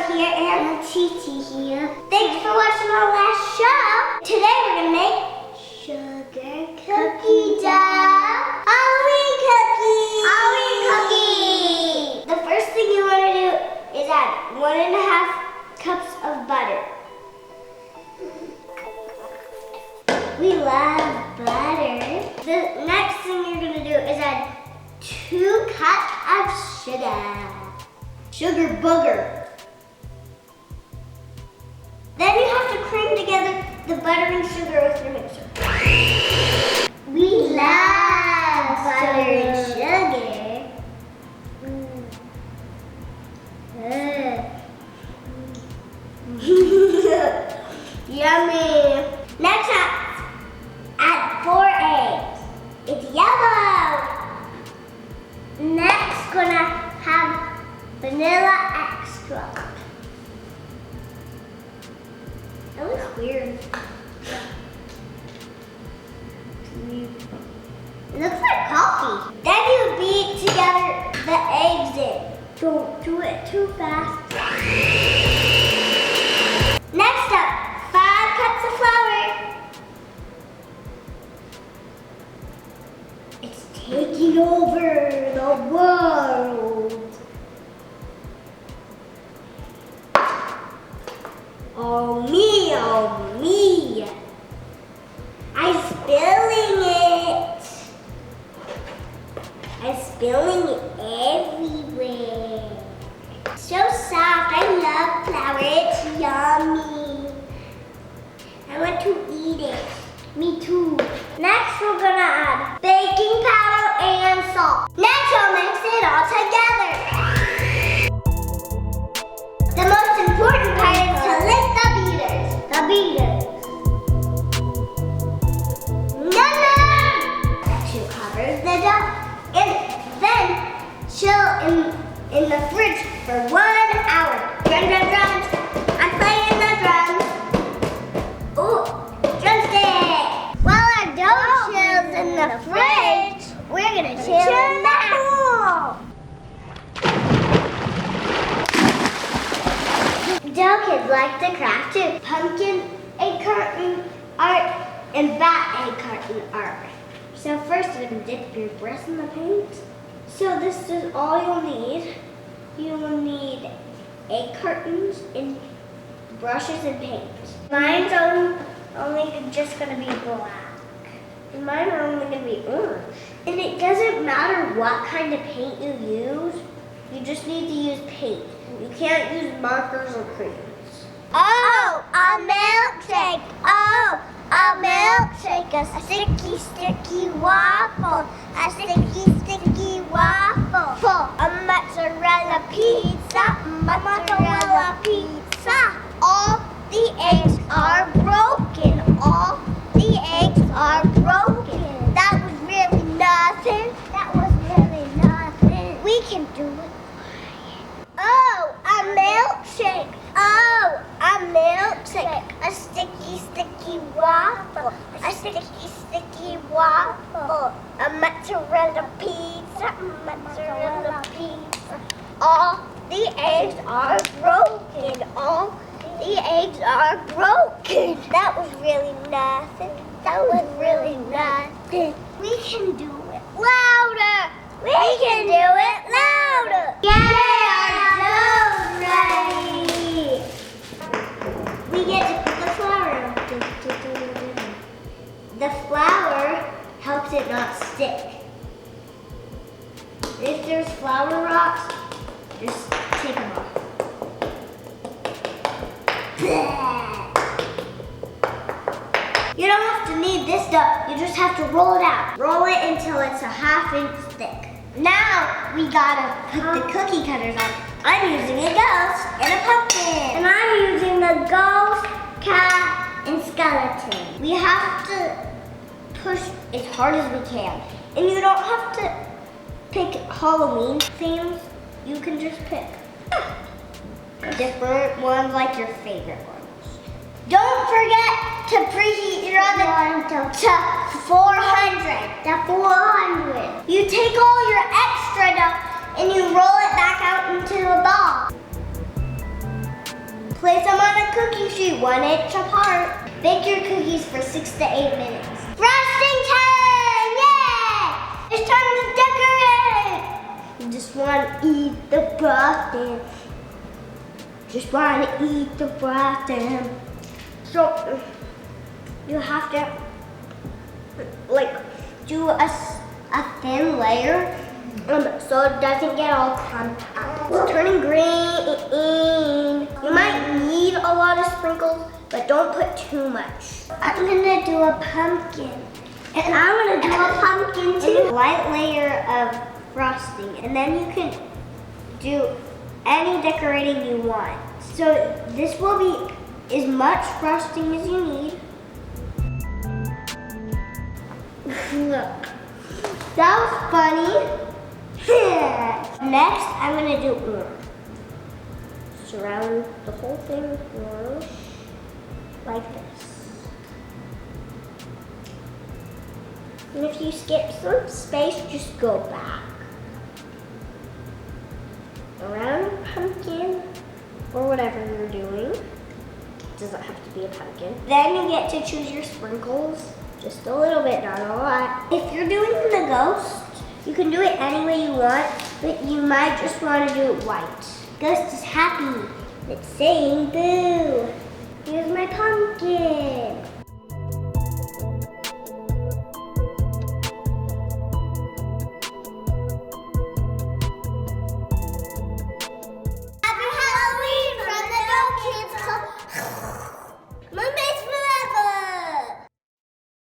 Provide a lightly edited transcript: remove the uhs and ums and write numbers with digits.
here and Titi here. Thanks for watching our last show. Today we're gonna make sugar cookie dough. Halloween cookie! The first thing you want to do is add 1.5 cups of butter. We love butter. The next thing you're gonna do is add 2 cups of sugar. Sugar booger. Then you have to cream together the butter and sugar with your mixer. We love butter and sugar. Yummy. Next up, add 4 eggs. It's yellow. Next, gonna have vanilla extract. That looks weird. It looks like coffee. Then you beat together the eggs in. Don't do it too fast. Next up, 5 cups of flour. It's taking over the world. Oh me, I'm spilling it. I'm spilling it everywhere. So soft, I love flour, it's yummy. I want to eat it. Me too. Next we're gonna add baking powder and salt. Next we'll mix it all together. The most important part is to lick the beaters. That should cover the dough. And then chill in the fridge for 1 hour. Drums. I'm playing the drums. Ooh, drumstick. While our dough chills in the fridge, we're gonna chill in the pool. Dough kids like to craft too. Pumpkin egg carton art and bat egg carton art. So first you're gonna dip your breast in the paint. So this is all you'll need. You will need egg cartons and brushes and paint. Mine's only just gonna be black. And mine are only gonna be orange. And it doesn't matter what kind of paint you use. You just need to use paint. You can't use markers or crayons. Oh, a milkshake. Oh, a milkshake. A sticky, sticky waffle. A sticky, sticky waffle. A mozzarella pizza. A mozzarella pizza. All the eggs are broken. All the eggs are broken. That was really nothing. That was really nothing. We can do it. Oh, a milkshake. Oh, a milkshake. A sticky, sticky waffle. A sticky, sticky waffle. A mozzarella pizza. Mozzarella pizza. All the eggs are broken. All the eggs are broken. That was really nothing. That was really nothing. We can do it louder. We can do it louder. Yay, our dough's ready. We get to put the flour. The flour helps it not stick. If there's flour rocks, just take them off. You don't have to knead this dough, you just have to roll it out. Roll it until it's a 1/2 inch thick. Now we gotta put the cookie cutters on. I'm using a ghost and a pumpkin. And I'm using the ghost, cat, and skeleton. We have to push as hard as we can. And you don't have to pick Halloween themes. You can just pick different ones, like your favorite ones. Don't forget to preheat your oven to 400. To 400. You take all your extra dough and you roll it back out into a ball. Place them on a cookie sheet 1 inch apart. Bake your cookies for 6 to 8 minutes. Frosting time! Yay! It's time to decorate! You just want to eat the frosting. Just want to eat the frosting. So you have to like do a thin layer so it doesn't get all clumped up. It's turning green. You might need a lot of sprinkles, but don't put too much. I'm gonna do a pumpkin. And I'm gonna do a pumpkin too. Light layer of frosting, and then you can do any decorating you want. So this will be as much frosting as you need. Look, that was funny. Next, I'm gonna do orange. Surround the whole thing with orange, like this. And if you skip some space, just go back. Around a pumpkin, or whatever you're doing. It doesn't have to be a pumpkin. Then you get to choose your sprinkles. Just a little bit, not a lot. If you're doing the ghost, you can do it any way you want, but you might just want to do it white. Ghost is happy. It's saying boo. Here's my pumpkin.